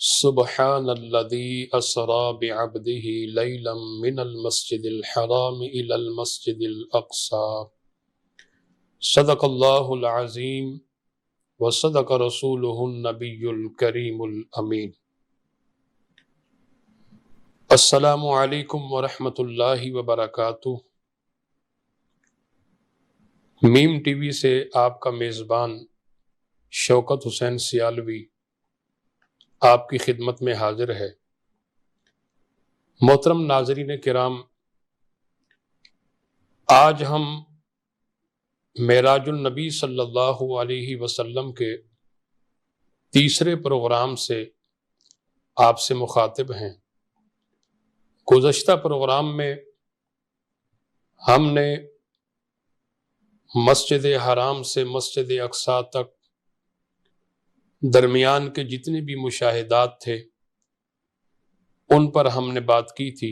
سبحان الذي أسرى بعبده ليلا من المسجد الحرام إلى المسجد الأقصى صدق الله العظيم وصدق رسوله النبي الكريم الأمين۔ السلام علیکم ورحمۃ اللہ وبرکاتہ۔ میم ٹی وی سے آپ کا میزبان شوکت حسین سیالوی آپ کی خدمت میں حاضر ہے۔ محترم ناظرین کرام، آج ہم معراج النبی صلی اللہ علیہ وسلم کے تیسرے پروگرام سے آپ سے مخاطب ہیں۔ گزشتہ پروگرام میں ہم نے مسجد حرام سے مسجد اقصیٰ تک درمیان کے جتنے بھی مشاہدات تھے ان پر ہم نے بات کی تھی۔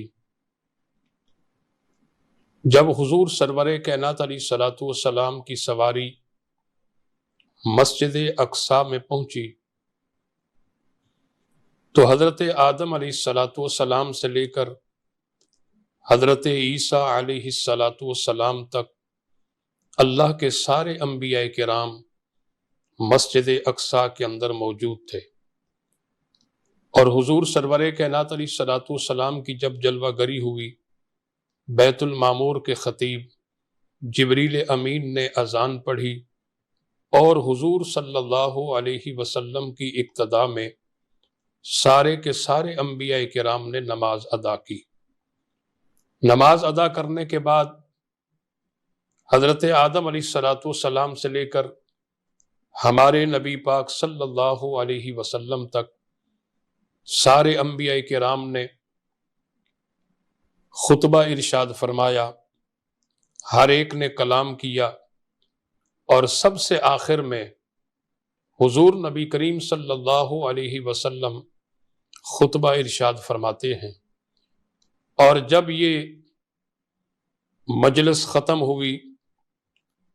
جب حضور سرور کائنات علیہ الصلوۃ والسلام کی سواری مسجد اقصیٰ میں پہنچی تو حضرت آدم علیہ الصلوۃ والسلام سے لے کر حضرت عیسیٰ علیہ الصلوۃ والسلام تک اللہ کے سارے انبیاء کرام مسجد اقصیٰ کے اندر موجود تھے، اور حضور سرور کائنات علیہ الصلوۃ والسلام کی جب جلوہ گری ہوئی، بیت المعمور کے خطیب جبریل امین نے اذان پڑھی اور حضور صلی اللہ علیہ وسلم کی اقتداء میں سارے کے سارے انبیاء کرام نے نماز ادا کی۔ نماز ادا کرنے کے بعد حضرت آدم علیہ الصلوۃ والسلام سے لے کر ہمارے نبی پاک صلی اللہ علیہ وسلم تک سارے انبیاء کرام نے خطبہ ارشاد فرمایا، ہر ایک نے کلام کیا، اور سب سے آخر میں حضور نبی کریم صلی اللہ علیہ وسلم خطبہ ارشاد فرماتے ہیں۔ اور جب یہ مجلس ختم ہوئی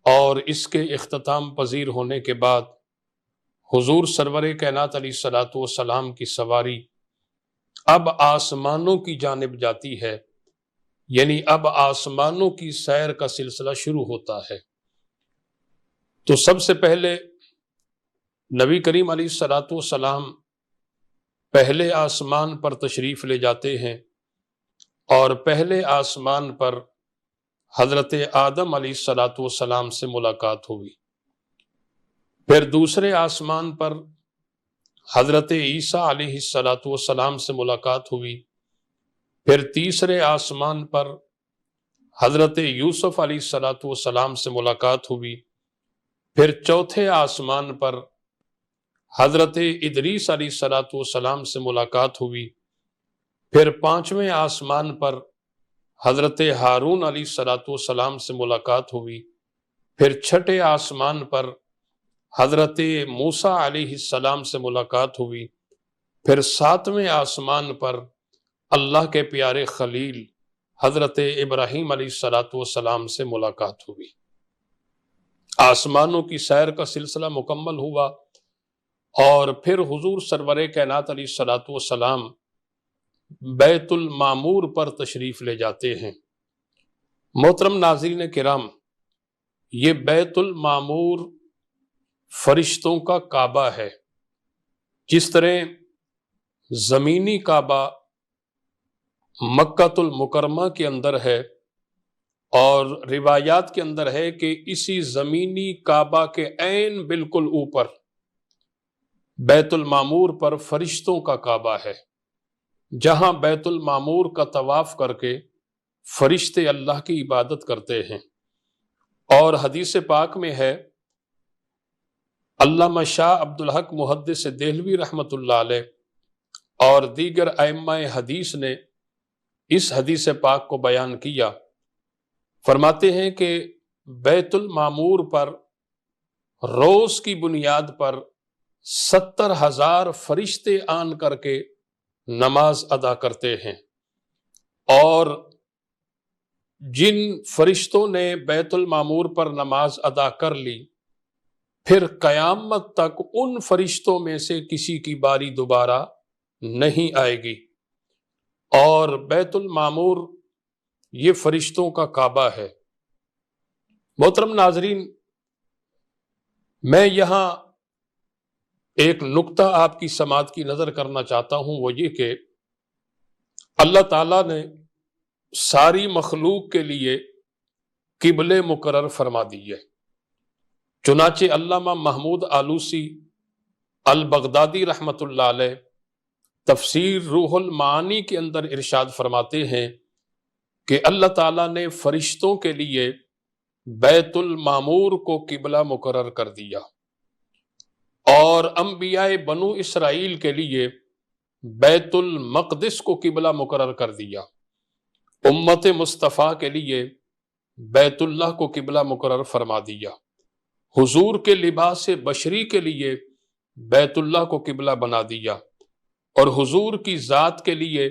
اور اس کے اختتام پذیر ہونے کے بعد حضور سرور کائنات علیہ الصلوۃ والسلام کی سواری اب آسمانوں کی جانب جاتی ہے، یعنی اب آسمانوں کی سیر کا سلسلہ شروع ہوتا ہے۔ تو سب سے پہلے نبی کریم علیہ الصلوۃ والسلام پہلے آسمان پر تشریف لے جاتے ہیں، اور پہلے آسمان پر حضرت آدم علیہ الصلوۃ والسلام سے ملاقات ہوئی۔ پھر دوسرے آسمان پر حضرت عیسیٰ علیہ الصلوۃ والسلام سے ملاقات ہوئی۔ پھر تیسرے آسمان پر حضرت یوسف علیہ الصلوۃ والسلام سے ملاقات ہوئی۔ پھر چوتھے آسمان پر حضرت ادریس علیہ الصلوۃ والسلام سے ملاقات ہوئی۔ پھر پانچویں آسمان پر حضرت ہارون علیہ الصلوۃ والسلام سے ملاقات ہوئی۔ پھر چھٹے آسمان پر حضرت موسیٰ علیہ السلام سے ملاقات ہوئی۔ پھر ساتویں آسمان پر اللہ کے پیارے خلیل حضرت ابراہیم علیہ الصلوۃ والسلام سے ملاقات ہوئی۔ آسمانوں کی سیر کا سلسلہ مکمل ہوا، اور پھر حضور سرور کائنات علیہ الصلوۃ والسلام بیت المعمور پر تشریف لے جاتے ہیں۔ محترم ناظرین کرام، یہ بیت المعمور فرشتوں کا کعبہ ہے۔ جس طرح زمینی کعبہ مکۃ المکرمہ کے اندر ہے، اور روایات کے اندر ہے کہ اسی زمینی کعبہ کے عین بالکل اوپر بیت المعمور پر فرشتوں کا کعبہ ہے، جہاں بیت المعمور کا طواف کر کے فرشتے اللہ کی عبادت کرتے ہیں۔ اور حدیث پاک میں ہے، علامہ شاہ عبدالحق محدث دہلوی رحمۃ اللہ علیہ اور دیگر ائمہ حدیث نے اس حدیث پاک کو بیان کیا۔ فرماتے ہیں کہ بیت المعمور پر روز کی بنیاد پر 70,000 فرشتے آن کر کے نماز ادا کرتے ہیں، اور جن فرشتوں نے بیت المعمور پر نماز ادا کر لی، پھر قیامت تک ان فرشتوں میں سے کسی کی باری دوبارہ نہیں آئے گی۔ اور بیت المعمور یہ فرشتوں کا کعبہ ہے۔ محترم ناظرین، میں یہاں ایک نقطہ آپ کی سماعت کی نظر کرنا چاہتا ہوں، وہ یہ کہ اللہ تعالیٰ نے ساری مخلوق کے لیے قبلے مقرر فرما دی ہے۔ چنانچہ علامہ محمود آلوسی البغدادی رحمۃ اللہ علیہ تفسیر روح المعانی کے اندر ارشاد فرماتے ہیں کہ اللہ تعالیٰ نے فرشتوں کے لیے بیت المعمور کو قبلہ مقرر کر دیا، اور انبیاء بنو اسرائیل کے لیے بیت المقدس کو قبلہ مقرر کر دیا، امت مصطفیٰ کے لیے بیت اللہ کو قبلہ مقرر فرما دیا، حضور کے لباس بشری کے لیے بیت اللہ کو قبلہ بنا دیا، اور حضور کی ذات کے لیے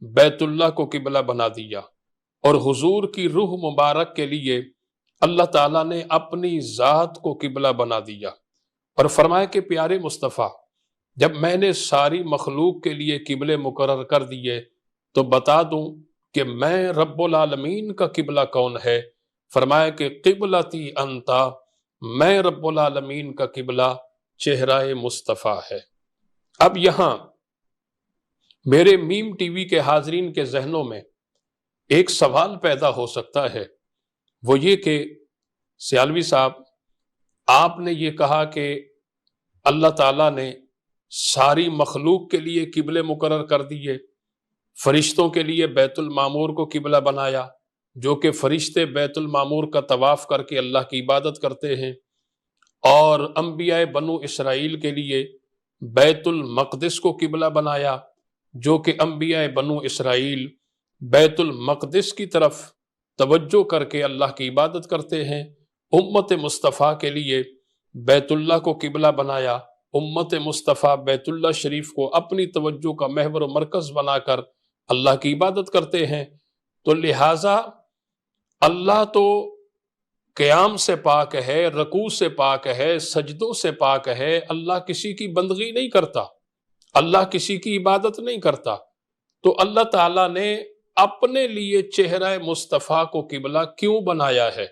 بیت اللہ کو قبلہ بنا دیا، اور حضور کی روح مبارک کے لیے اللہ تعالیٰ نے اپنی ذات کو قبلہ بنا دیا، اور فرمایا کہ پیارے مصطفیٰ، جب میں نے ساری مخلوق کے لیے قبلے مقرر کر دیے تو بتا دوں کہ میں رب العالمین کا قبلہ کون ہے؟ فرمایا کہ قبلتی انتا، میں رب العالمین کا قبلہ چہرہ مصطفیٰ ہے۔ اب یہاں میرے میم ٹی وی کے حاضرین کے ذہنوں میں ایک سوال پیدا ہو سکتا ہے، وہ یہ کہ سیالوی صاحب، آپ نے یہ کہا کہ اللہ تعالیٰ نے ساری مخلوق کے لیے قبلے مقرر کر دیے، فرشتوں کے لیے بیت المعمور کو قبلہ بنایا، جو کہ فرشتے بیت المعمور کا طواف کر کے اللہ کی عبادت کرتے ہیں، اور انبیاء بنو اسرائیل کے لیے بیت المقدس کو قبلہ بنایا، جو کہ انبیاء بنو اسرائیل بیت المقدس کی طرف توجہ کر کے اللہ کی عبادت کرتے ہیں۔ امت مصطفیٰ کے لیے بیت اللہ کو قبلہ بنایا، امت مصطفیٰ بیت اللہ شریف کو اپنی توجہ کا محور و مرکز بنا کر اللہ کی عبادت کرتے ہیں۔ تو لہٰذا اللہ تو قیام سے پاک ہے، رکوع سے پاک ہے، سجدوں سے پاک ہے، اللہ کسی کی بندگی نہیں کرتا، اللہ کسی کی عبادت نہیں کرتا، تو اللہ تعالیٰ نے اپنے لیے چہرہ مصطفیٰ کو قبلہ کیوں بنایا ہے؟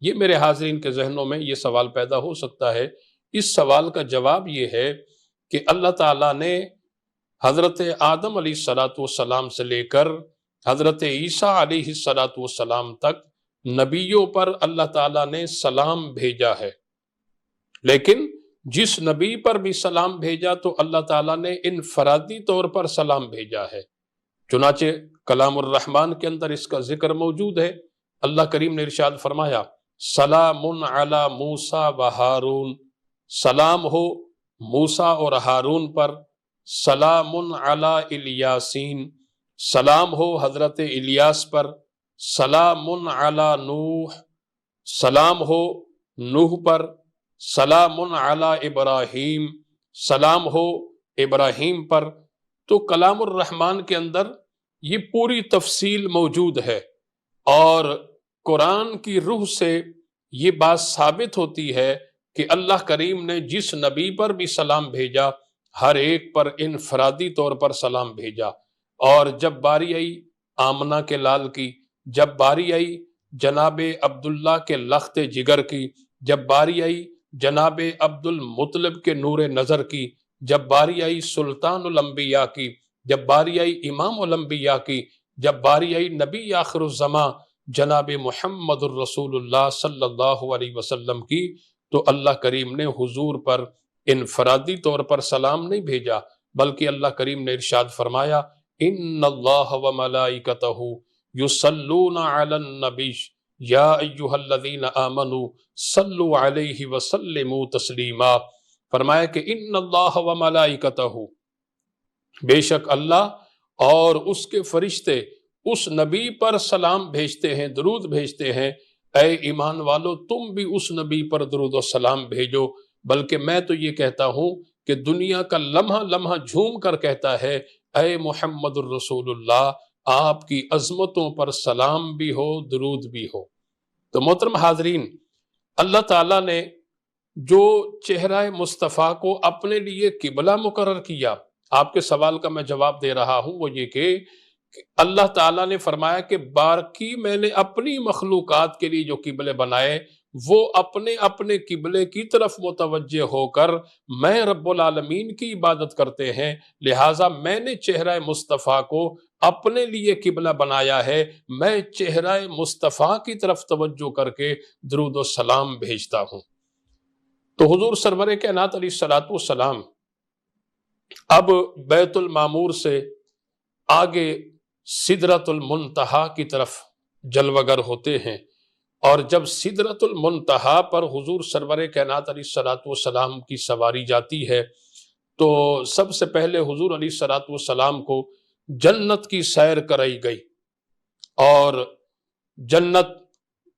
یہ میرے حاضرین کے ذہنوں میں یہ سوال پیدا ہو سکتا ہے۔ اس سوال کا جواب یہ ہے کہ اللہ تعالیٰ نے حضرت آدم علیہ السلام سے لے کر حضرت عیسیٰ علیہ السلام تک نبیوں پر اللہ تعالیٰ نے سلام بھیجا ہے، لیکن جس نبی پر بھی سلام بھیجا تو اللہ تعالیٰ نے انفرادی طور پر سلام بھیجا ہے۔ چنانچہ کلام الرحمن کے اندر اس کا ذکر موجود ہے۔ اللہ کریم نے ارشاد فرمایا، سلام علی موسیٰ و ہارون، سلام ہو موسیٰ اور ہارون پر، سلام علی الیاسین، سلام ہو حضرت الیاس پر، سلام علی نوح، سلام ہو نوح پر، سلام علی ابراہیم، سلام ہو ابراہیم پر۔ تو کلام الرحمن کے اندر یہ پوری تفصیل موجود ہے، اور قرآن کی روح سے یہ بات ثابت ہوتی ہے کہ اللہ کریم نے جس نبی پر بھی سلام بھیجا ہر ایک پر انفرادی طور پر سلام بھیجا۔ اور جب باری آئی آمنہ کے لال کی، جب باری آئی جناب عبداللہ کے لخت جگر کی، جب باری آئی جناب عبد المطلب کے نور نظر کی، جب باری آئی سلطان الانبیاء کی، جب باری آئی امام الانبیاء کی، جب باری آئی نبی آخر الزماں جناب محمد الرسول اللہ صلی اللہ علیہ وسلم کی، تو اللہ کریم نے حضور پر انفرادی طور پر سلام نہیں بھیجا، بلکہ اللہ کریم نے ارشاد فرمایا، ان اللہ و ملائکتہ یصلون علی النبی یا ایہا الذین آمنوا صلوا علیہ وسلموا تسلیما۔ فرمایا کہ ان اللہ و ملائکتہ، بے شک اللہ اور اس کے فرشتے اس نبی پر سلام بھیجتے ہیں، درود بھیجتے ہیں۔ اے ایمان والو، تم بھی اس نبی پر درود و سلام بھیجو۔ بلکہ میں تو یہ کہتا ہوں کہ دنیا کا لمحہ لمحہ جھوم کر کہتا ہے، اے محمد الرسول اللہ، آپ کی عظمتوں پر سلام بھی ہو، درود بھی ہو۔ تو محترم حاضرین، اللہ تعالیٰ نے جو چہرہ مصطفیٰ کو اپنے لیے قبلہ مقرر کیا، آپ کے سوال کا میں جواب دے رہا ہوں وہ یہ کہ اللہ تعالیٰ نے فرمایا کہ باقی میں نے اپنی مخلوقات کے لیے جو قبلے بنائے وہ اپنے اپنے قبلے کی طرف متوجہ ہو کر میں رب العالمین کی عبادت کرتے ہیں، لہٰذا میں نے چہرہ مصطفیٰ کو اپنے لیے قبلہ بنایا ہے، میں چہرہ مصطفیٰ کی طرف توجہ کر کے درود و سلام بھیجتا ہوں۔ تو حضور سرور کائنات علیہ الصلوۃ والسلام اب بیت المعمور سے آگے سدرۃ المنتہا کی طرف جلوہ گر ہوتے ہیں، اور جب سدرۃ المنتہا پر حضور سرور کائنات علیہ الصلوۃ والسلام کی سواری جاتی ہے تو سب سے پہلے حضور علیہ الصلوۃ والسلام کو جنت کی سیر کرائی گئی، اور جنت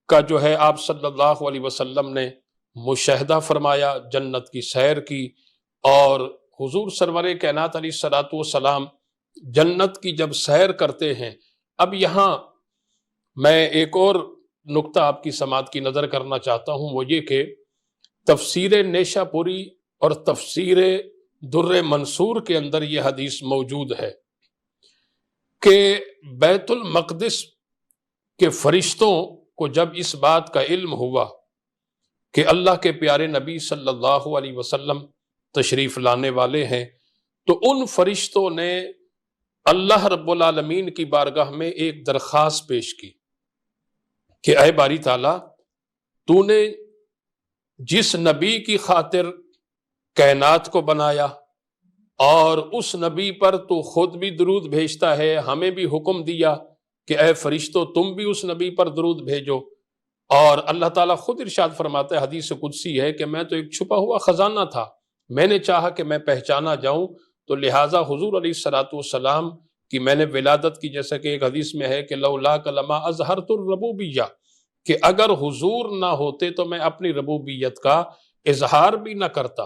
کا جو ہے آپ صلی اللہ علیہ وسلم نے مشاہدہ فرمایا، جنت کی سیر کی، اور حضور سرور کائنات علیہ الصلوۃ والسلام جنت کی جب سیر کرتے ہیں، اب یہاں میں ایک اور نقطہ آپ کی سماعت کی نظر کرنا چاہتا ہوں، وہ یہ کہ تفسیر نیشا پوری اور تفسیر در منصور کے اندر یہ حدیث موجود ہے کہ بیت المقدس کے فرشتوں کو جب اس بات کا علم ہوا کہ اللہ کے پیارے نبی صلی اللہ علیہ وسلم تشریف لانے والے ہیں، تو ان فرشتوں نے اللہ رب العالمین کی بارگاہ میں ایک درخواست پیش کی کہ اے باری تعالیٰ، تو نے جس نبی کی خاطر کائنات کو بنایا اور اس نبی پر تو خود بھی درود بھیجتا ہے، ہمیں بھی حکم دیا کہ اے فرشتوں تم بھی اس نبی پر درود بھیجو، اور اللہ تعالیٰ خود ارشاد فرماتا ہے، حدیث قدسی ہے کہ میں تو ایک چھپا ہوا خزانہ تھا، میں نے چاہا کہ میں پہچانا جاؤں، تو لہٰذا حضور علیہ الصلوۃ والسلام کی میں نے ولادت کی، جیسا کہ ایک حدیث میں ہے کہ لولاک لما اظہرت الربوبیہ، کہ اگر حضور نہ ہوتے تو میں اپنی ربوبیت کا اظہار بھی نہ کرتا،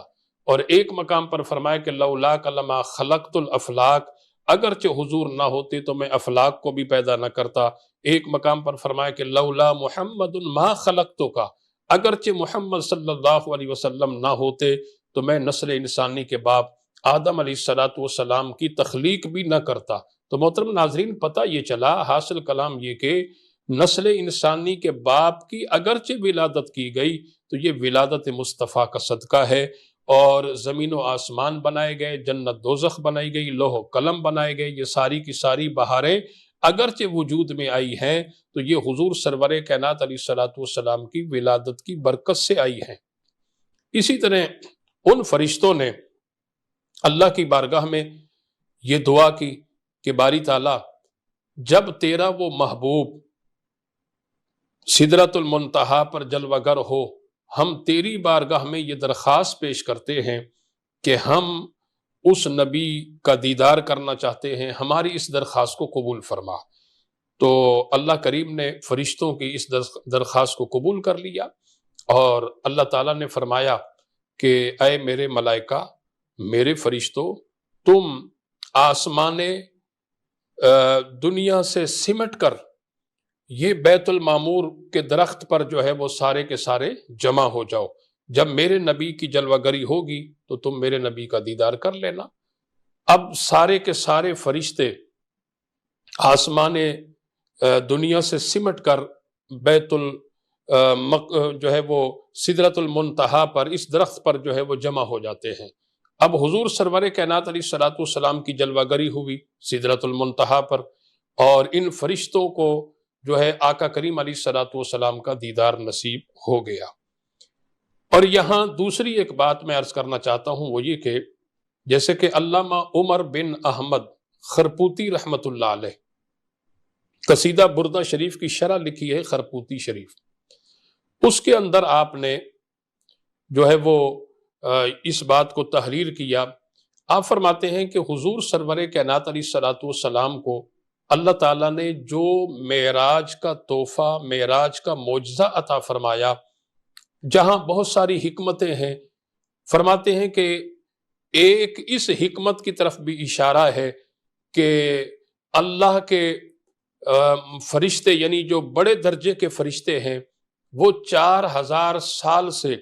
اور ایک مقام پر فرمایا کہ لولاک لما خلقت الافلاک، اگرچہ حضور نہ ہوتے تو میں افلاک کو بھی پیدا نہ کرتا، ایک مقام پر فرمایا کہ لولا محمد ما خلقتو کا، اگرچہ محمد صلی اللہ علیہ وسلم نہ ہوتے تو میں نسل انسانی کے باپ آدم علیہ الصلوۃ والسلام کی تخلیق بھی نہ کرتا۔ تو محترم ناظرین، پتہ یہ چلا، حاصل کلام یہ کہ نسل انسانی کے باپ کی اگرچہ ولادت کی گئی تو یہ ولادت مصطفیٰ کا صدقہ ہے، اور زمین و آسمان بنائے گئے، جنت دوزخ بنائی گئی، لوح و قلم بنائے گئے، یہ ساری کی ساری بہاریں اگرچہ وجود میں آئی ہیں تو یہ حضور سرور کائنات علیہ الصلوۃ والسلام کی ولادت کی برکت سے آئی ہیں۔ اسی طرح ان فرشتوں نے اللہ کی بارگاہ میں یہ دعا کی کہ باری تعالیٰ، جب تیرا وہ محبوب سدرۃ المنتہا پر جلوہ گر ہو، ہم تیری بارگاہ میں یہ درخواست پیش کرتے ہیں کہ ہم اس نبی کا دیدار کرنا چاہتے ہیں، ہماری اس درخواست کو قبول فرما۔ تو اللہ کریم نے فرشتوں کی اس درخواست کو قبول کر لیا، اور اللہ تعالیٰ نے فرمایا کہ اے میرے ملائکہ، میرے فرشتوں، تم آسمان دنیا سے سمٹ کر یہ بیت المعمور کے درخت پر جو ہے وہ سارے کے سارے جمع ہو جاؤ، جب میرے نبی کی جلوہ گری ہوگی تو تم میرے نبی کا دیدار کر لینا۔ اب سارے کے سارے فرشتے آسمان دنیا سے سمٹ کر بیت جو ہے وہ سدرۃ المنتہا پر، اس درخت پر جو ہے وہ جمع ہو جاتے ہیں۔ اب حضور سرور کائنات علیہ الصلوۃ والسلام کی جلوہ گری ہوئی سدرۃ المنتہا پر، اور ان فرشتوں کو جو ہے آقا کریم علیہ الصلوۃ والسلام کا دیدار نصیب ہو گیا۔ اور یہاں دوسری ایک بات میں عرض کرنا چاہتا ہوں، وہ یہ کہ جیسے کہ علامہ عمر بن احمد خرپوتی رحمت اللہ علیہ قصیدہ بردہ شریف کی شرح لکھی ہے، خرپوتی شریف، اس کے اندر آپ نے جو ہے وہ اس بات کو تحریر کیا۔ آپ فرماتے ہیں کہ حضور سرور کائنات علیہ الصلوۃ والسلام کو اللہ تعالیٰ نے جو معراج کا تحفہ، معراج کا معجزہ عطا فرمایا، جہاں بہت ساری حکمتیں ہیں، فرماتے ہیں کہ ایک اس حکمت کی طرف بھی اشارہ ہے کہ اللہ کے فرشتے، یعنی جو بڑے درجے کے فرشتے ہیں، وہ 4000 سال سے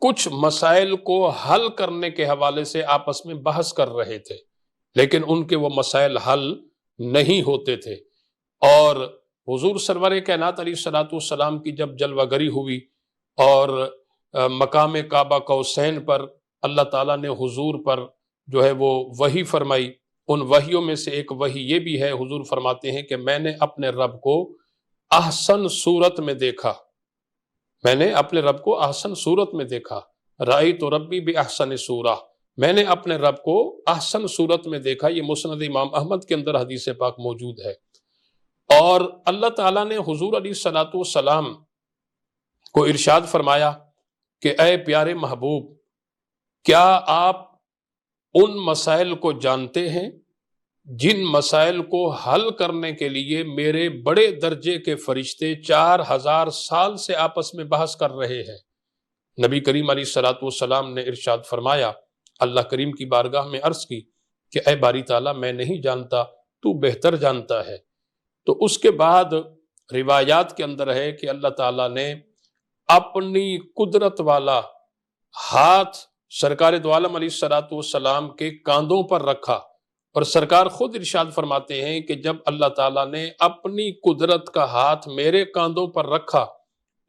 کچھ مسائل کو حل کرنے کے حوالے سے آپس میں بحث کر رہے تھے، لیکن ان کے وہ مسائل حل نہیں ہوتے تھے۔ اور حضور سرور کائنات علیہ الصلوۃ والسلام کی جب جلوہ گری ہوئی اور مقام کعبہ قوسین پر اللہ تعالیٰ نے حضور پر جو ہے وہ وحی فرمائی، ان وحیوں میں سے ایک وحی یہ بھی ہے، حضور فرماتے ہیں کہ میں نے اپنے رب کو احسن صورت میں دیکھا، میں نے اپنے رب کو احسن صورت میں دیکھا، رأیت ربی بأحسن صورہ، میں نے اپنے رب کو احسن صورت میں دیکھا۔ یہ مسند امام احمد کے اندر حدیث پاک موجود ہے۔ اور اللہ تعالیٰ نے حضور علیہ الصلوۃ والسلام کو ارشاد فرمایا کہ اے پیارے محبوب، کیا آپ ان مسائل کو جانتے ہیں جن مسائل کو حل کرنے کے لیے میرے بڑے درجے کے فرشتے 4000 سال سے آپس میں بحث کر رہے ہیں؟ نبی کریم علیہ الصلوۃ والسلام نے ارشاد فرمایا، اللہ کریم کی بارگاہ میں عرض کی کہ اے باری تعالیٰ میں نہیں جانتا، تو بہتر جانتا ہے۔ تو اس کے بعد روایات کے اندر ہے کہ اللہ تعالیٰ نے اپنی قدرت والا ہاتھ سرکار دو عالم علیہ الصلوۃ والسلام کے کاندھوں پر رکھا، اور سرکار خود ارشاد فرماتے ہیں کہ جب اللہ تعالیٰ نے اپنی قدرت کا ہاتھ میرے کاندھوں پر رکھا،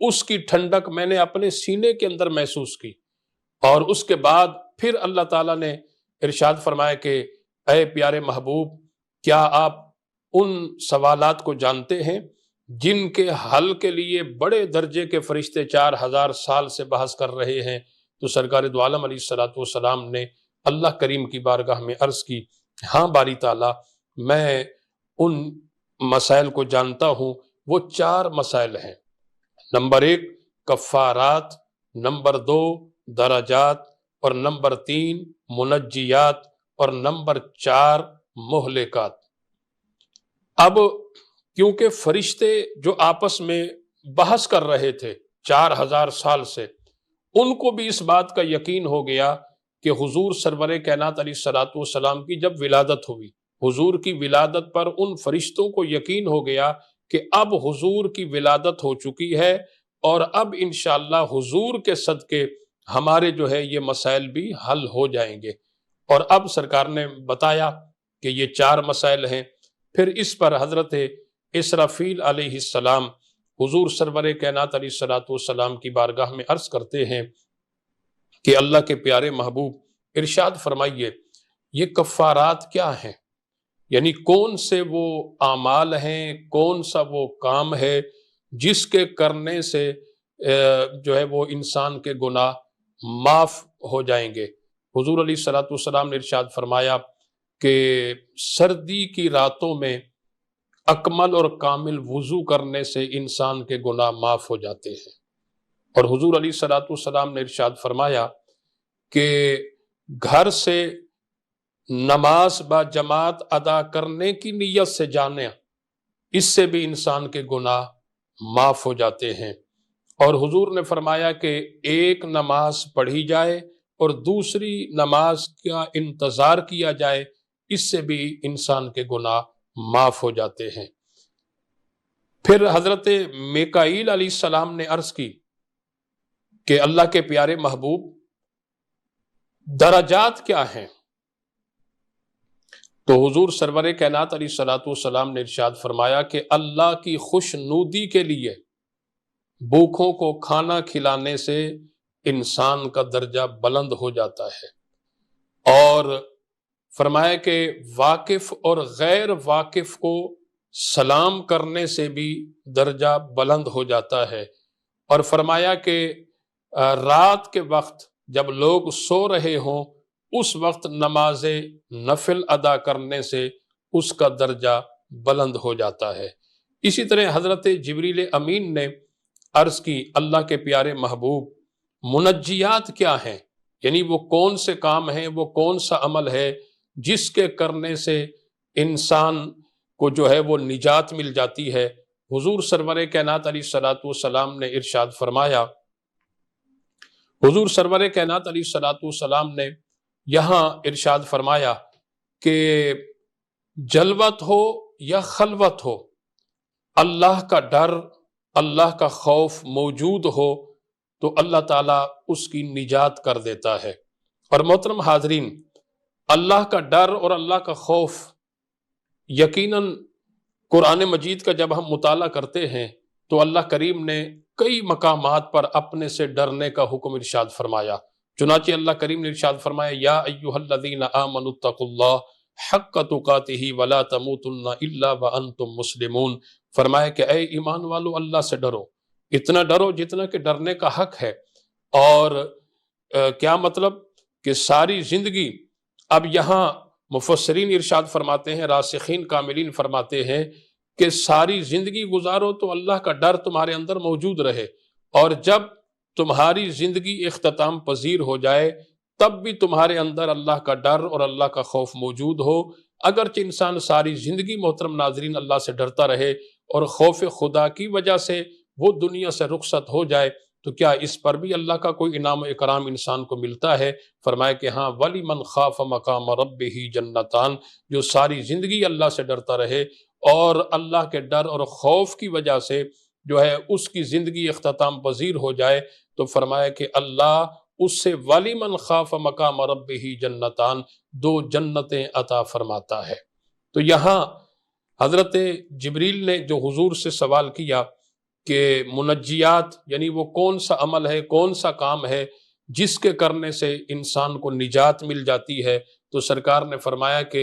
اس کی ٹھنڈک میں نے اپنے سینے کے اندر محسوس کی، اور اس کے بعد پھر اللہ تعالیٰ نے ارشاد فرمایا کہ اے پیارے محبوب، کیا آپ ان سوالات کو جانتے ہیں جن کے حل کے لیے بڑے درجے کے فرشتے 4000 سال سے بحث کر رہے ہیں؟ تو سرکار دو عالم علیہ الصلوۃ والسلام نے اللہ کریم کی بارگاہ میں عرض کی، ہاں باری تعالیٰ، میں ان مسائل کو جانتا ہوں۔ وہ 4 مسائل ہیں۔ نمبر 1 کفارات، نمبر 2 درجات، اور نمبر 3 منجیات، اور نمبر 4 مہلکات۔ اب کیونکہ فرشتے جو آپس میں بحث کر رہے تھے 4000 سال سے، ان کو بھی اس بات کا یقین ہو گیا کہ حضور سرور کائنات علیہ الصلوۃ والسلام کی جب ولادت ہوئی، حضور کی ولادت پر ان فرشتوں کو یقین ہو گیا کہ اب حضور کی ولادت ہو چکی ہے، اور اب انشاءاللہ حضور کے صدقے ہمارے جو ہے یہ مسائل بھی حل ہو جائیں گے۔ اور اب سرکار نے بتایا کہ یہ 4 مسائل ہیں۔ پھر اس پر حضرت اسرافیل علیہ السلام حضور سرور کائنات علیہ الصلوۃ والسلام کی بارگاہ میں عرض کرتے ہیں کہ اللہ کے پیارے محبوب ارشاد فرمائیے، یہ کفارات کیا ہیں؟ یعنی کون سے وہ اعمال ہیں، کون سا وہ کام ہے جس کے کرنے سے جو ہے وہ انسان کے گناہ معاف ہو جائیں گے؟ حضور علیہ الصلوۃ والسلام نے ارشاد فرمایا کہ سردی کی راتوں میں اکمل اور کامل وضو کرنے سے انسان کے گناہ معاف ہو جاتے ہیں۔ اور حضور علیہ الصلوۃ والسلام نے ارشاد فرمایا کہ گھر سے نماز با جماعت ادا کرنے کی نیت سے جانے، اس سے بھی انسان کے گناہ معاف ہو جاتے ہیں۔ اور حضور نے فرمایا کہ ایک نماز پڑھی جائے اور دوسری نماز کا انتظار کیا جائے، اس سے بھی انسان کے گناہ معاف ہو جاتے ہیں۔ پھر حضرت میکائیل علیہ السلام نے عرض کی کہ اللہ کے پیارے محبوب درجات کیا ہیں؟ تو حضور سرور کائنات علیہ الصلوۃ والسلام نے ارشاد فرمایا کہ اللہ کی خوشنودی کے لیے بھوکھوں کو کھانا کھلانے سے انسان کا درجہ بلند ہو جاتا ہے، اور فرمایا کہ واقف اور غیر واقف کو سلام کرنے سے بھی درجہ بلند ہو جاتا ہے، اور فرمایا کہ رات کے وقت جب لوگ سو رہے ہوں اس وقت نماز نفل ادا کرنے سے اس کا درجہ بلند ہو جاتا ہے۔ اسی طرح حضرت جبریل امین نے عرض کی، اللہ کے پیارے محبوب منجیات کیا ہیں؟ یعنی وہ کون سے کام ہیں، وہ کون سا عمل ہے جس کے کرنے سے انسان کو جو ہے وہ نجات مل جاتی ہے؟ حضور سرور کائنات علیہ الصلوۃ والسلام نے ارشاد فرمایا، حضور سرور کائنات علیہ الصلوۃ والسلام نے یہاں ارشاد فرمایا کہ جلوت ہو یا خلوت ہو، اللہ کا ڈر، اللہ کا خوف موجود ہو تو اللہ تعالیٰ اس کی نجات کر دیتا ہے۔ اور محترم حاضرین، اللہ کا ڈر اور اللہ کا خوف یقیناً قرآن مجید کا جب ہم مطالعہ کرتے ہیں تو اللہ کریم نے کئی مقامات پر اپنے سے ڈرنے کا حکم ارشاد فرمایا. چنانچہ اللہ کریم نے ارشاد فرمایا یا ایھا الذین آمنوا اتقوا اللہ حق تقاتہ ولا تموتن الا وانتم مسلمون. فرمایا کہ اے ایمان والو اللہ سے ڈرو، اتنا ڈرو جتنا کہ ڈرنے کا حق ہے. اور کیا مطلب کہ ساری زندگی، اب یہاں مفسرین ارشاد فرماتے ہیں، راسخین کاملین فرماتے ہیں کہ ساری زندگی گزارو تو اللہ کا ڈر تمہارے اندر موجود رہے، اور جب تمہاری زندگی اختتام پذیر ہو جائے تب بھی تمہارے اندر اللہ کا ڈر اور اللہ کا خوف موجود ہو. اگرچہ انسان ساری زندگی محترم ناظرین اللہ سے ڈرتا رہے اور خوف خدا کی وجہ سے وہ دنیا سے رخصت ہو جائے تو کیا اس پر بھی اللہ کا کوئی انعام و اکرام انسان کو ملتا ہے؟ فرمایا کہ ہاں وَلِمَنْ خَافَ مَقَامَ رَبِّهِ جَنَّتَانِ، جو ساری زندگی اللہ سے ڈرتا رہے اور اللہ کے ڈر اور خوف کی وجہ سے جو ہے اس کی زندگی اختتام پذیر ہو جائے تو فرمایا کہ اللہ اس سے وَلِمَنْ خَافَ مَقَامَ رَبِّهِ جَنَّتَانِ، 2 جنتیں عطا فرماتا ہے. تو یہاں حضرت جبریل نے جو حضور سے سوال کیا کہ منجیات یعنی وہ کون سا عمل ہے، کون سا کام ہے جس کے کرنے سے انسان کو نجات مل جاتی ہے، تو سرکار نے فرمایا کہ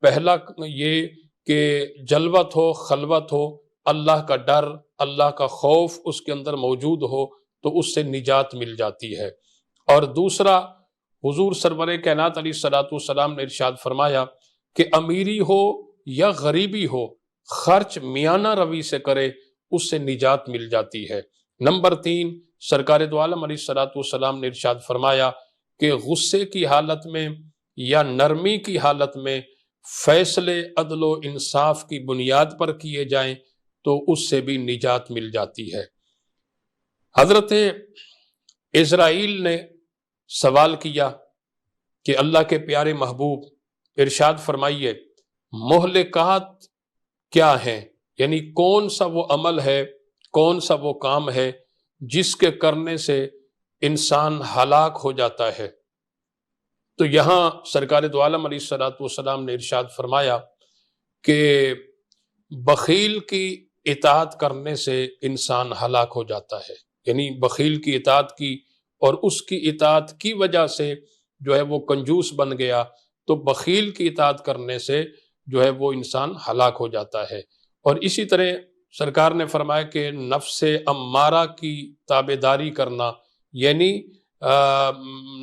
پہلا یہ کہ جلوت ہو، خلوت ہو، اللہ کا ڈر، اللہ کا خوف اس کے اندر موجود ہو تو اس سے نجات مل جاتی ہے. اور دوسرا حضور سرور کائنات علیہ الصلوۃ والسلام نے ارشاد فرمایا کہ امیری ہو یا غریبی ہو، خرچ میانہ روی سے کرے، اس سے نجات مل جاتی ہے. نمبر 3 سرکار دو عالم علیہ الصلوۃ والسلام نے ارشاد فرمایا کہ غصے کی حالت میں یا نرمی کی حالت میں فیصلے عدل و انصاف کی بنیاد پر کیے جائیں تو اس سے بھی نجات مل جاتی ہے. حضرت اسرائیل نے سوال کیا کہ اللہ کے پیارے محبوب ارشاد فرمائیے مہلکات کیا ہیں، یعنی کون سا وہ عمل ہے، کون سا وہ کام ہے جس کے کرنے سے انسان ہلاک ہو جاتا ہے. تو یہاں سرکار دو عالم علیہ الصلوۃ والسلام نے ارشاد فرمایا کہ بخیل کی اطاعت کرنے سے انسان ہلاک ہو جاتا ہے. یعنی بخیل کی اطاعت کی اور اس کی اطاعت کی وجہ سے جو ہے وہ کنجوس بن گیا تو بخیل کی اطاعت کرنے سے جو ہے وہ انسان ہلاک ہو جاتا ہے. اور اسی طرح سرکار نے فرمایا کہ نفس امارہ کی تابعداری کرنا، یعنی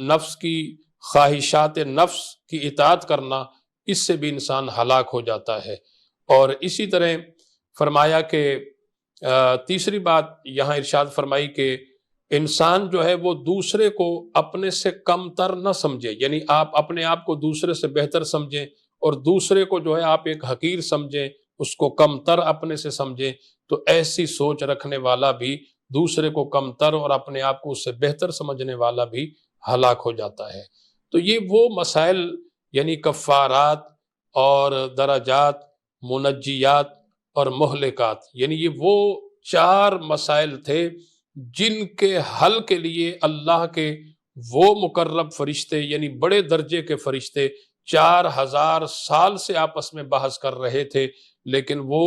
نفس کی خواہشات نفس کی اطاعت کرنا، اس سے بھی انسان ہلاک ہو جاتا ہے. اور اسی طرح فرمایا کہ تیسری بات یہاں ارشاد فرمائی کہ انسان جو ہے وہ دوسرے کو اپنے سے کم تر نہ سمجھے، یعنی آپ اپنے آپ کو دوسرے سے بہتر سمجھیں اور دوسرے کو جو ہے آپ ایک حقیر سمجھیں، اس کو کم تر اپنے سے سمجھیں. تو ایسی سوچ رکھنے والا بھی، دوسرے کو کم تر اور اپنے آپ کو اس سے بہتر سمجھنے والا بھی ہلاک ہو جاتا ہے. تو یہ وہ مسائل یعنی کفارات اور درجات، منجیات اور مہلکات، یعنی یہ وہ 4 مسائل تھے جن کے حل کے لیے اللہ کے وہ مقرب فرشتے یعنی بڑے درجے کے فرشتے 4000 سال سے آپس میں بحث کر رہے تھے، لیکن وہ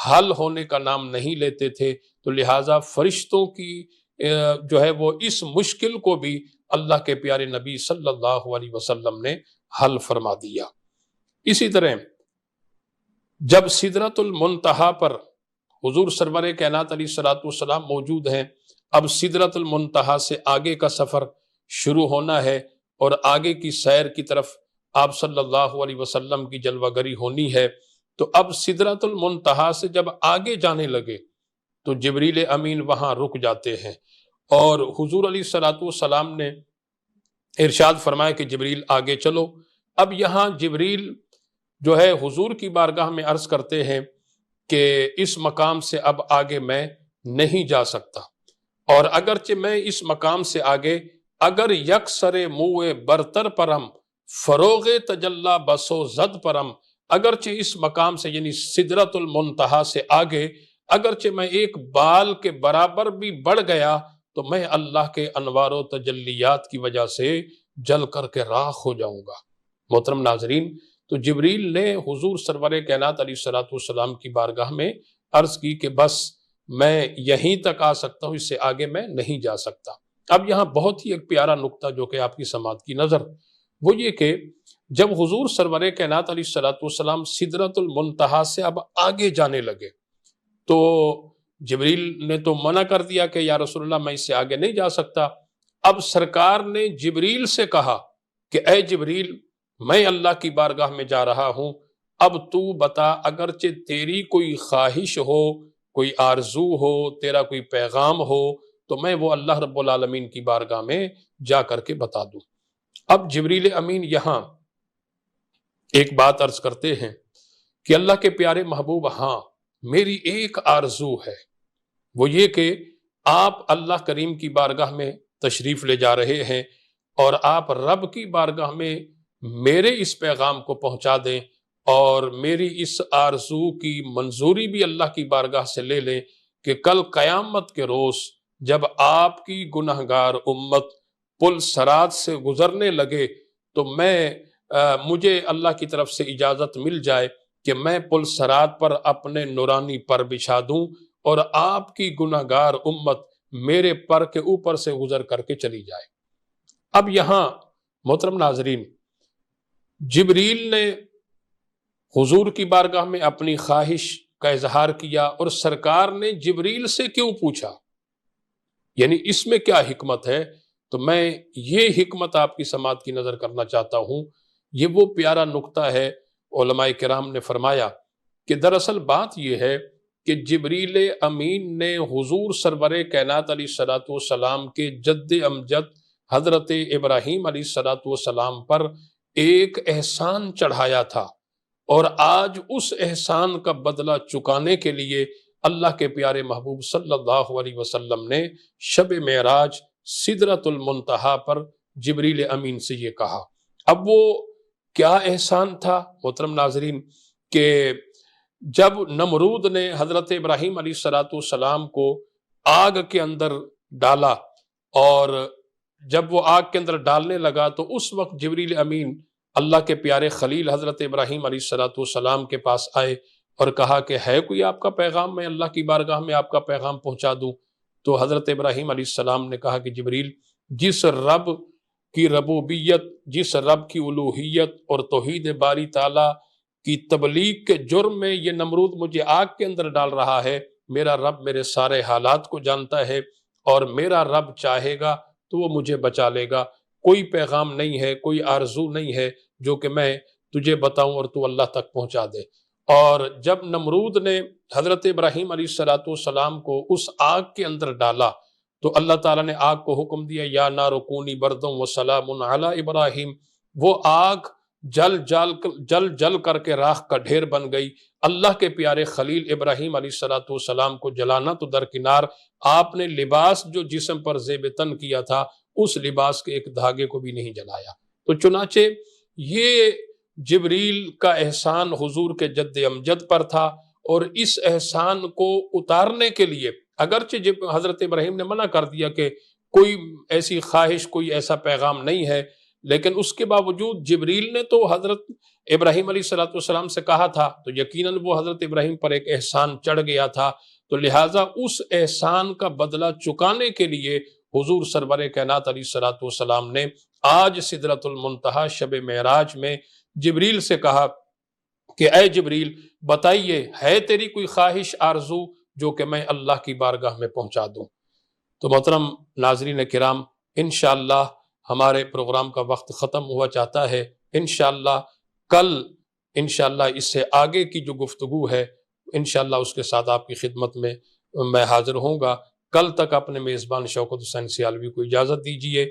حل ہونے کا نام نہیں لیتے تھے. تو لہٰذا فرشتوں کی جو ہے وہ اس مشکل کو بھی اللہ کے پیارے نبی صلی اللہ علیہ وسلم نے حل فرما دیا. اسی طرح جب سدرۃ المنتہا پر حضور سرور کائنات علیہ الصلوۃ والسلام موجود ہیں، اب سدرۃ المنتہا سے آگے کا سفر شروع ہونا ہے اور آگے کی سیر کی طرف آپ صلی اللہ علیہ وسلم کی جلوہ گری ہونی ہے. تو اب سدرۃ المنتہا سے جب آگے جانے لگے تو جبریل امین وہاں رک جاتے ہیں اور حضور علیہ الصلوۃ والسلام نے ارشاد فرمایا کہ جبریل آگے چلو. اب یہاں جبریل جو ہے حضور کی بارگاہ میں عرض کرتے ہیں کہ اس مقام سے اب آگے میں نہیں جا سکتا، اور اگرچہ میں اس مقام سے آگے اگر یکسر موئے برتر پرم فروغ تجلا بسو زد پرم، اگرچہ اس مقام سے یعنی سدرۃ المنتہا سے آگے اگرچہ میں ایک بال کے برابر بھی بڑھ گیا تو میں اللہ کے انوار و تجلیات کی وجہ سے جل کر کے راکھ ہو جاؤں گا. محترم ناظرین، تو جبریل نے حضور سرور کائنات علیہ الصلوۃ والسلام کی بارگاہ میں عرض کی کہ بس میں یہیں تک آ سکتا ہوں، اس سے آگے میں نہیں جا سکتا۔ اب یہاں بہت ہی ایک پیارا نقطہ جو کہ آپ کی سماعت کی نظر، وہ یہ کہ جب حضور سرور کائنات علیہ الصلوۃ والسلام سدرۃ المنتہا سے اب آگے جانے لگے تو جبریل نے تو منع کر دیا کہ یا رسول اللہ میں اس سے آگے نہیں جا سکتا۔ اب سرکار نے جبریل سے کہا کہ اے جبریل، میں اللہ کی بارگاہ میں جا رہا ہوں، اب تو بتا، اگرچہ تیری کوئی خواہش ہو، کوئی آرزو ہو، تیرا کوئی پیغام ہو، تو میں وہ اللہ رب العالمین کی بارگاہ میں جا کر کے بتا دوں۔ اب جبریل امین یہاں ایک بات عرض کرتے ہیں کہ اللہ کے پیارے محبوب، ہاں میری ایک آرزو ہے، وہ یہ کہ آپ اللہ کریم کی بارگاہ میں تشریف لے جا رہے ہیں اور آپ رب کی بارگاہ میں میرے اس پیغام کو پہنچا دیں اور میری اس آرزو کی منظوری بھی اللہ کی بارگاہ سے لے لیں کہ کل قیامت کے روز جب آپ کی گنہگار امت پل صراط سے گزرنے لگے تو مجھے اللہ کی طرف سے اجازت مل جائے کہ میں پل صراط پر اپنے نورانی پر بچھا دوں اور آپ کی گنہگار امت میرے پر کے اوپر سے گزر کر کے چلی جائے۔ اب یہاں محترم ناظرین، جبریل نے حضور کی بارگاہ میں اپنی خواہش کا اظہار کیا اور سرکار نے جبریل سے کیوں پوچھا، یعنی اس میں کیا حکمت ہے؟ تو میں یہ حکمت آپ کی سماعت کی نظر کرنا چاہتا ہوں۔ یہ وہ پیارا نقطہ ہے، علماء کرام نے فرمایا کہ دراصل بات یہ ہے کہ جبریل امین نے حضور سرور کائنات علیہ الصلوۃ والسلام کے جد امجد حضرت ابراہیم علیہ الصلوۃ والسلام پر ایک احسان چڑھایا تھا، اور آج اس احسان کا بدلہ چکانے کے لیے اللہ کے پیارے محبوب صلی اللہ علیہ وسلم نے شب معراج سدرۃ المنتہا پر جبریل امین سے یہ کہا۔ اب وہ کیا احسان تھا محترم ناظرین کہ جب نمرود نے حضرت ابراہیم علیہ الصلوۃ والسلام کو آگ کے اندر ڈالا، اور جب وہ آگ کے اندر ڈالنے لگا تو اس وقت جبریل امین اللہ کے پیارے خلیل حضرت ابراہیم علیہ الصلوۃ والسلام کے پاس آئے اور کہا کہ ہے کوئی آپ کا پیغام، میں اللہ کی بارگاہ میں آپ کا پیغام پہنچا دوں؟ تو حضرت ابراہیم علیہ السلام نے کہا کہ جبریل، جس رب کی ربوبیت، جس رب کی الوہیت اور توحید باری تعالیٰ کی تبلیغ کے جرم میں یہ نمرود مجھے آگ کے اندر ڈال رہا ہے، میرا رب میرے سارے حالات کو جانتا ہے اور میرا رب چاہے گا تو وہ مجھے بچا لے گا۔ کوئی پیغام نہیں ہے، کوئی آرزو نہیں ہے جو کہ میں تجھے بتاؤں اور تو اللہ تک پہنچا دے۔ اور جب نمرود نے حضرت ابراہیم علیہ الصلوۃ والسلام کو اس آگ کے اندر ڈالا تو اللہ تعالیٰ نے آگ کو حکم دیا، یا نار کونی بردم وسلام علی ابراہیم۔ وہ آگ جل کر کے راکھ کا ڈھیر بن گئی۔ اللہ کے پیارے خلیل ابراہیم علیہ الصلوۃ والسلام کو جلانا تو درکنار، آپ نے لباس جو جسم پر زیب تن کیا تھا اس لباس کے ایک دھاگے کو بھی نہیں جلایا۔ تو چنانچہ یہ جبریل کا احسان حضور کے جد امجد پر تھا، اور اس احسان کو اتارنے کے لیے اگرچہ حضرت ابراہیم نے منع کر دیا کہ کوئی ایسی خواہش، کوئی ایسا پیغام نہیں ہے، لیکن اس کے باوجود جبریل نے تو حضرت ابراہیم علیہ الصلوۃ والسلام سے کہا تھا، تو یقیناً وہ حضرت ابراہیم پر ایک احسان چڑھ گیا تھا، تو لہٰذا اس احسان کا بدلہ چکانے کے لیے حضور سرور کائنات علیہ الصلوۃ والسلام نے آج سدرۃ المنتہا شب معراج میں جبریل سے کہا کہ اے جبریل، بتائیے ہے تیری کوئی خواہش، آرزو جو کہ میں اللہ کی بارگاہ میں پہنچا دوں؟ تو محترم ناظرین کرام، انشاءاللہ ہمارے پروگرام کا وقت ختم ہوا چاہتا ہے۔ انشاءاللہ کل انشاءاللہ اس سے آگے کی جو گفتگو ہے انشاءاللہ اس کے ساتھ آپ کی خدمت میں حاضر ہوں گا۔ کل تک اپنے میزبان شوکت حسین سیالوی کو اجازت دیجیے۔